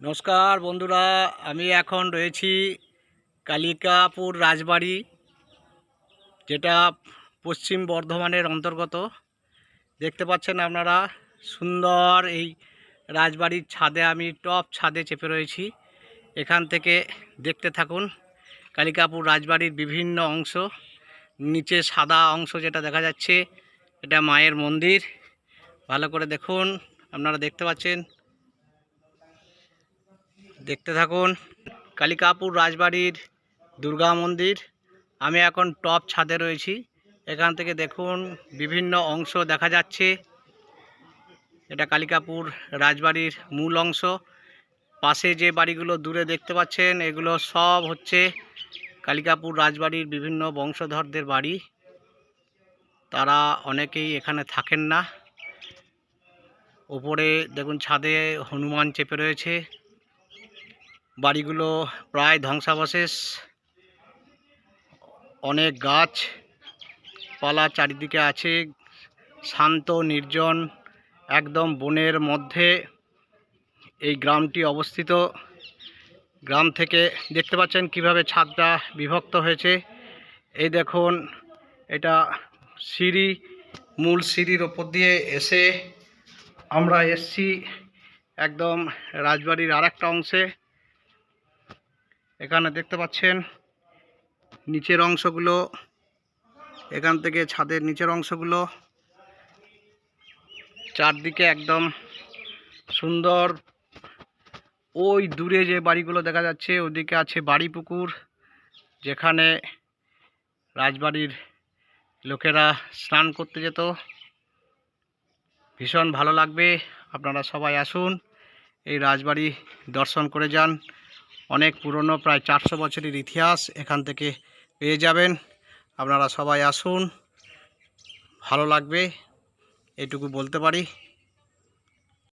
নমস্কার বন্ধুরা, আমি এখন রয়েছি কালিকাপুর রাজবাড়ি, যেটা পশ্চিম বর্ধমানের অন্তর্গত। দেখতে পাচ্ছেন আপনারা সুন্দর এই রাজবাড়ির ছাদে, আমি টপ ছাদে চেপে রয়েছি। এখান থেকে দেখতে থাকুন কালিকাপুর রাজবাড়ির বিভিন্ন অংশ। নিচে সাদা অংশ যেটা দেখা যাচ্ছে, এটা মায়ের মন্দির। ভালো করে দেখুন, আপনারা দেখতে পাচ্ছেন, দেখতে থাকুন। কালিকাপুর রাজবাড়ির দুর্গা মন্দির। আমি এখন টপ ছাদে রয়েছি। এখান থেকে দেখুন বিভিন্ন অংশ দেখা যাচ্ছে। এটা কালিকাপুর রাজবাড়ির মূল অংশ। পাশে যে বাড়িগুলো দূরে দেখতে পাচ্ছেন, এগুলো সব হচ্ছে কালিকাপুর রাজবাড়ির বিভিন্ন বংশধরদের বাড়ি। তারা অনেকেই এখানে থাকেন না। ওপরে দেখুন ছাদে হনুমান চেপে রয়েছে। বাড়িগুলো প্রায় ধ্বংসাবশেষ। অনেক গাছপালা চারিদিকে আছে। শান্ত নির্জন, একদম বনের মধ্যে এই গ্রামটি অবস্থিত। গ্রাম থেকে দেখতে পাচ্ছেন কিভাবে ছাদটা বিভক্ত হয়েছে। এই দেখুন, এটা সিঁড়ি, মূল সিঁড়ির ওপর দিয়ে এসে আমরা এসছি একদম রাজবাড়ির আরেকটা অংশে। এখানে দেখতে পাচ্ছেন নিচের অংশগুলো, এখান থেকে ছাদের নিচের অংশগুলো। চারদিকে একদম সুন্দর। ওই দূরে যে বাড়িগুলো দেখা যাচ্ছে, ওদিকে আছে বাড়ি পুকুর, যেখানে রাজবাড়ির লোকেরা স্নান করতে যেত। ভীষণ ভালো লাগবে, আপনারা সবাই আসুন, এই রাজবাড়ি দর্শন করে যান। অনেক পুরনো, প্রায় 400 বছরের ইতিহাস এখান থেকে পেয়ে যাবেন। আপনারা সবাই আসুন, ভালো লাগবে, এটুকু বলতে পারি।